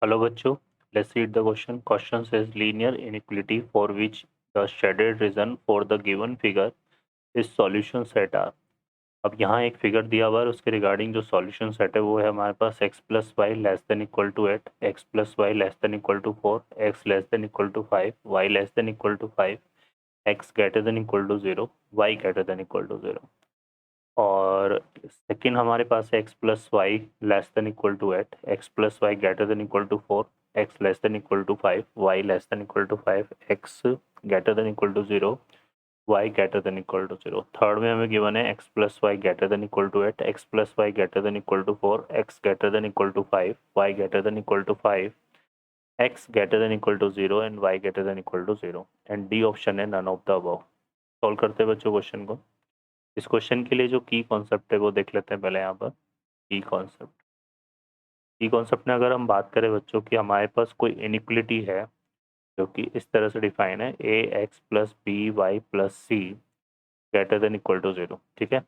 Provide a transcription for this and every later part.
Hello बच्चों, let's read the question. Question says linear inequality for which the shaded region for the given figure is solution set are. अब यहाँ एक figure दिया हुआ है, उसके रिगार्डिंग जो सॉल्यूशन सेट है वो है हमारे पास x plus y less than equal to 8, x plus y less than equal to 4, x less than equal to 5, y less than equal to 5, x greater than equal to 0, y greater than equal to 0। और second हमारे पास है x plus y less than equal to 8, x plus y greater than equal to 4, x less than equal to 5, y less than equal to 5, x greater than equal to 0, y greater than equal to 0। Third में हमें given है x plus y greater than equal to 8, x plus y greater than equal to 4, x greater than equal to 5, y greater than equal to 5, x greater than equal to 0 and y greater than equal to 0। And D option है none of the above. Solve करते हैं बच्चों question को। इस question के लिए जो की कॉन्सेप्ट है वो देख लेते हैं पहले यहाँ पर। की कॉन्सेप्ट में अगर हम बात करें बच्चों की, हमारे पास कोई इनिक्वलिटी है जो कि इस तरह से डिफाइन है, A X plus B Y plus C greater than equal to 0। ठीक है,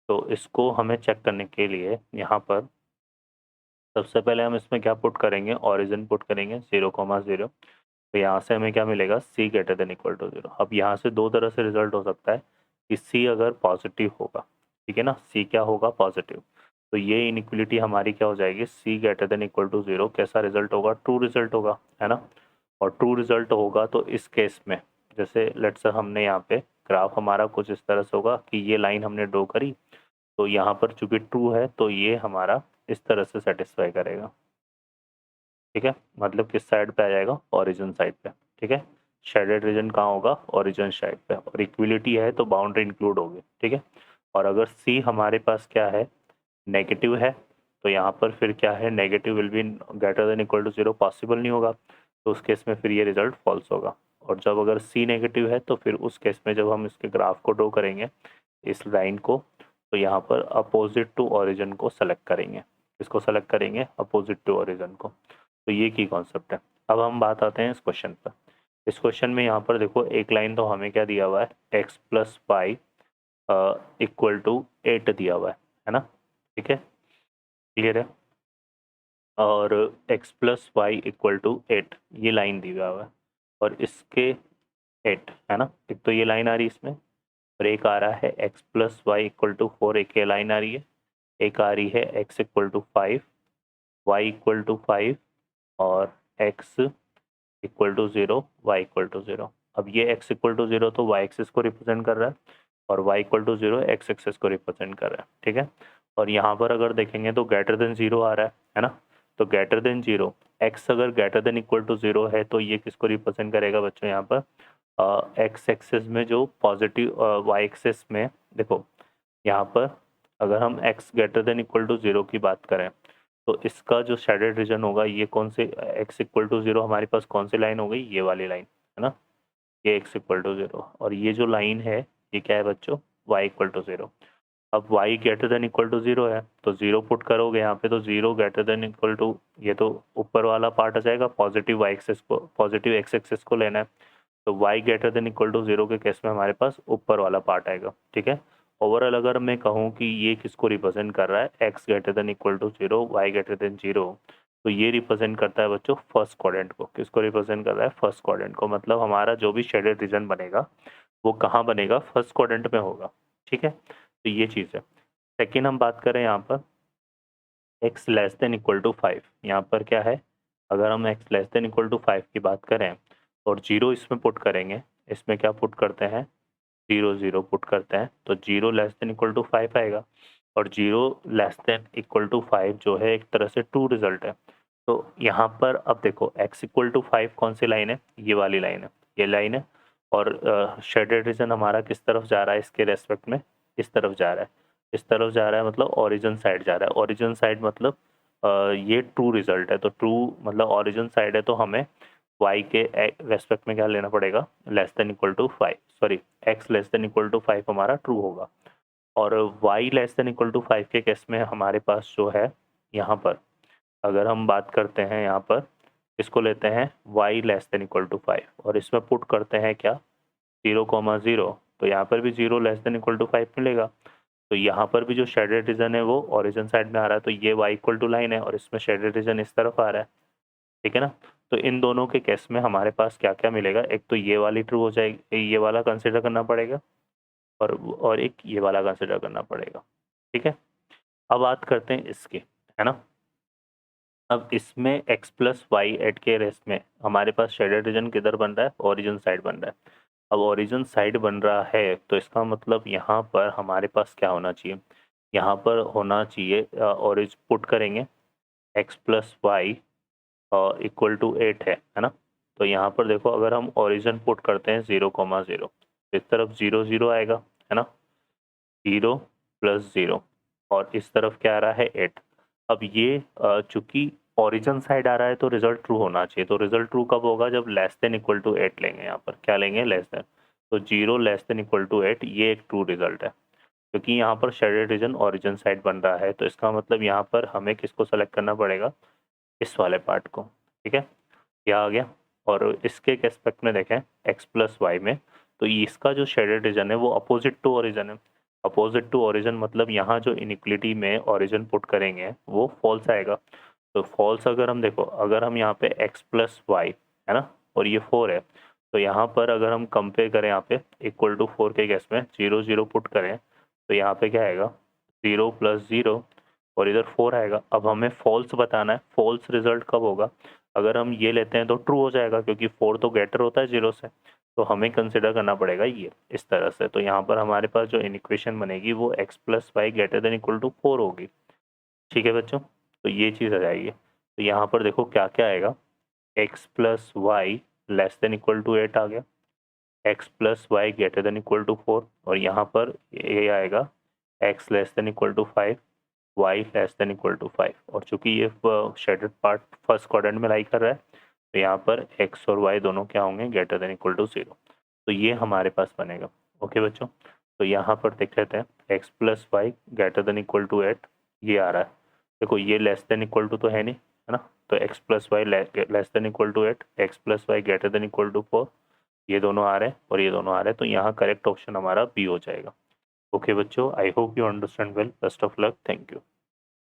तो इसको हमें चेक करने के लिए यहाँ पर सबसे पहले हम इसमें क्या पुट करेंगे, ओरिजिन पुट करेंगे 0,0। तो यहाँ से हमें क्या मिलेगा, सी ग्रेटर देन इक्वल टू 0। अब यहाँ से दो तरह से रिजल्ट हो सकता है कि सी अगर पॉजिटिव होगा, ठीक है ना, सी क्या होगा, पॉजिटिव, तो ये इनइक्वलिटी हमारी क्या हो जाएगी, सी ग्रेटर देन इक्वल टू 0 कैसा रिजल्ट होगा, ट्रू रिजल्ट होगा, है ना। और ट्रू रिजल्ट होगा तो इस केस में जैसे लेट्स से हमने यहाँ पे ग्राफ हमारा कुछ इस तरह से होगा कि ये लाइन हमने ड्रॉ करी, तो यहाँ पर चूंकि ट्रू है तो ये हमारा इस तरह से सेटिस्फाई करेगा। ठीक है, मतलब किस साइड पे आ जाएगा, ओरिजिन साइड पे। ठीक है, शेडेड रीजन कहाँ होगा, ओरिजिन साइड पे, और इक्विलिटी है तो बाउंड्री इंक्लूड होगी। ठीक है, और अगर सी हमारे पास क्या है, नेगेटिव है, तो यहाँ पर फिर क्या है, negative will be greater than equal to 0 possible नहीं होगा, तो उस केस में फिर ये रिजल्ट फॉल्स होगा। और जब अगर सी नेगेटिव है तो फिर उस केस में जब हम इसके ग्राफ को ड्रॉ करेंगे इस लाइन को, तो यहाँ पर अपोजिट टू ओरिजिन को सेलेक्ट करेंगे। इसको सेलेक्ट करेंगे अपोजिट टू ओरिजिन को। तो ये की कॉन्सेप्ट है। अब हम बात आते हैं इस क्वेश्चन पर। इस क्वेश्चन में यहाँ पर देखो एक लाइन तो हमें क्या दिया हुआ है, x plus y equal to 8 दिया हुआ है ना। ठीक है, क्लियर है। और x plus y equal to 8 ये लाइन दी हुआ है, और इसके 8 है ना, एक तो ये लाइन आ रही है इसमें, और एक आ रहा है x plus y equal to 4, एक ये लाइन आ रही है, एक आ रही है x equal to 5, y equal to 5, और x equal to 0, y equal to 0। अब ये x इक्वल टू 0 तो y एक्सिस को रिप्रेजेंट कर रहा है, और y equal to 0 x axis को रिप्रेजेंट कर रहा है। ठीक है, और यहाँ पर अगर देखेंगे तो ग्रेटर देन 0 आ रहा है ना, तो ग्रेटर देन 0, x अगर ग्रेटर देन इक्वल टू 0 है तो ये किसको रिप्रेजेंट करेगा बच्चों, यहाँ पर x एक्सिस में जो पॉजिटिव, y एक्सिस में देखो यहाँ पर अगर हम x greater than equal to 0 की बात करें तो इसका जो शेडेड रीजन होगा ये कौन से, x इक्वल टू 0 हमारे पास कौन सी लाइन हो गई, ये वाली लाइन है ना, ये x इक्वल टू 0, और ये जो लाइन है ये क्या है बच्चों, y इक्वल टू 0। अब y greater than equal to 0 है तो 0 पुट करोगे यहाँ पे, तो 0 ग्रेटर देन इक्वल टू, ये तो ऊपर वाला पार्ट आ जाएगा, पॉजिटिव y एक्सिस को, पॉजिटिव x एक्सिस को लेना है, तो y greater than equal to 0 के केस में हमारे पास ऊपर वाला पार्ट आएगा। ठीक है, ओवरऑल अगर मैं कहूँ कि ये किसको रिप्रेजेंट कर रहा है, x greater than equal to 0, y greater than 0, तो ये रिप्रेजेंट करता है बच्चों फर्स्ट क्वाड्रेंट को। किसको रिप्रेजेंट कर रहा है, फर्स्ट क्वाड्रेंट को, मतलब हमारा जो भी शेडेड रीजन बनेगा वो कहाँ बनेगा, फर्स्ट क्वाड्रेंट में होगा। ठीक है, तो ये चीज़ है। सेकेंड हम बात करें यहाँ पर x less than equal to 5, यहाँ पर क्या है, अगर हम x less than equal to 5 की बात करें और 0 इसमें पुट करेंगे, इसमें क्या पुट करते हैं, 0 0 पुट करते हैं, तो 0 लेस देन इक्वल टू 5 आएगा, और 0 लेस देन इक्वल टू 5 जो है एक तरह से ट्रू रिजल्ट है। तो यहाँ पर अब देखो x इक्वल टू 5 कौन सी लाइन है, ये वाली लाइन है, ये लाइन है, और शेडेड रीजन हमारा किस तरफ जा रहा है इसके रेस्पेक्ट में, इस तरफ जा रहा है, इस तरफ जा रहा है, मतलब ओरिजिन साइड जा रहा है। ओरिजिन साइड मतलब ये ट्रू रिजल्ट है, तो ट्रू मतलब ओरिजिन साइड है, तो हमें y के रेस्पेक्ट में क्या लेना पड़ेगा, less than equal to 5, sorry x less than equal to 5 हमारा ट्रू होगा। और y less than equal to 5 के केस में हमारे पास जो है यहाँ पर अगर हम बात करते हैं, यहाँ पर इसको लेते हैं y less than equal to 5, और इसमें पुट करते हैं क्या, 0,0, तो यहाँ पर भी 0 लेस देन इक्वल टू 5 मिलेगा। तो यहाँ पर भी जो शेडेड रीजन है वो ओरिजिन साइड में आ रहा है, तो ये y इक्वल टू लाइन है और इसमें शेडेड रीजन इस तरफ आ रहा है। ठीक है ना। तो इन दोनों के केस में हमारे पास क्या क्या मिलेगा, एक तो ये वाली ट्रू हो जाएगी, ये वाला कंसिडर करना पड़ेगा, और एक ये वाला कंसिडर करना पड़ेगा। ठीक है, अब बात करते हैं इसकी, है ना। अब इसमें x प्लस वाई एट के रेस्ट में हमारे पास शेडेड रीजन किधर बन रहा है, ओरिजिन साइड बन रहा है। अब ओरिजिन साइड बन रहा है तो इसका मतलब यहाँ पर हमारे पास क्या होना चाहिए, यहाँ पर होना चाहिए ओरिज पुट करेंगे x plus y equal to 8 है ना। तो यहाँ पर देखो अगर हम ओरिजिन पुट करते हैं 0,0, इस तरफ 0 0 आएगा, है ना, 0 प्लस 0, और इस तरफ क्या आ रहा है 8। अब ये चूंकि ओरिजिन साइड आ रहा है तो रिजल्ट ट्रू होना चाहिए, तो रिजल्ट ट्रू कब होगा, जब लेस देन इक्वल टू 8 लेंगे, यहाँ पर क्या लेंगे, लेस देन। तो 0 लेस देन इक्वल टू 8, ये एक ट्रू रिजल्ट है, क्योंकि यहाँ पर शेडेड रीजन ओरिजिन साइड बन रहा है। तो इसका मतलब यहाँ पर हमें किसको सेलेक्ट करना पड़ेगा, इस वाले पार्ट को। ठीक है, क्या आ गया। और इसके एक एस्पेक्ट में देखें x प्लस वाई में, तो इसका जो शेडेड रीजन है वो अपोजिट टू ओरिजिन है। अपोजिट टू ओरिजिन मतलब यहाँ जो इनिक्विटी में ओरिजिन पुट करेंगे वो फॉल्स आएगा। तो फॉल्स अगर हम देखो, अगर हम यहाँ पे x प्लस वाई, है ना, और ये 4 है, तो यहाँ पर अगर हम कंपेयर करें यहाँ पे इक्वल टू 4 के केस में 0 0 पुट करें, तो यहाँ पे क्या आएगा 0 प्लस 0, और इधर 4 आएगा। अब हमें फॉल्स बताना है, फॉल्स रिजल्ट कब होगा, अगर हम ये लेते हैं तो ट्रू हो जाएगा, क्योंकि 4 तो गेटर होता है 0 से, तो हमें कंसिडर करना पड़ेगा ये इस तरह से। तो यहाँ पर हमारे पास जो इक्वेशन बनेगी वो x plus y greater than equal to 4 होगी। ठीक है बच्चों, तो ये चीज़ आ जाएगी। तो यहाँ पर देखो क्या क्या आएगा, x plus y less than equal to 8 आ गया, x plus y greater than equal to 4, और यहाँ पर ये आएगा x less than equal to 5, y less than equal to 5। और चूंकि ये शेडेड पार्ट फर्स्ट क्वाड्रेंट में लाई कर रहा है, तो यहाँ पर x और y दोनों क्या होंगे, ग्रेटर देन इक्वल टू 0। तो ये हमारे पास बनेगा। ओके बच्चों, तो यहाँ पर देख लेते हैं x plus y greater than equal to 8, ये आ रहा है। देखो ये लेस देन इक्वल टू तो है नहीं, है ना, तो x plus y less than equal to 8, x plus y greater than equal to 4, ये दोनों आ रहे हैं और ये दोनों आ रहे हैं, तो यहाँ करेक्ट ऑप्शन हमारा बी हो जाएगा। ओके बच्चों, I hope you understand well, best of luck, thank you.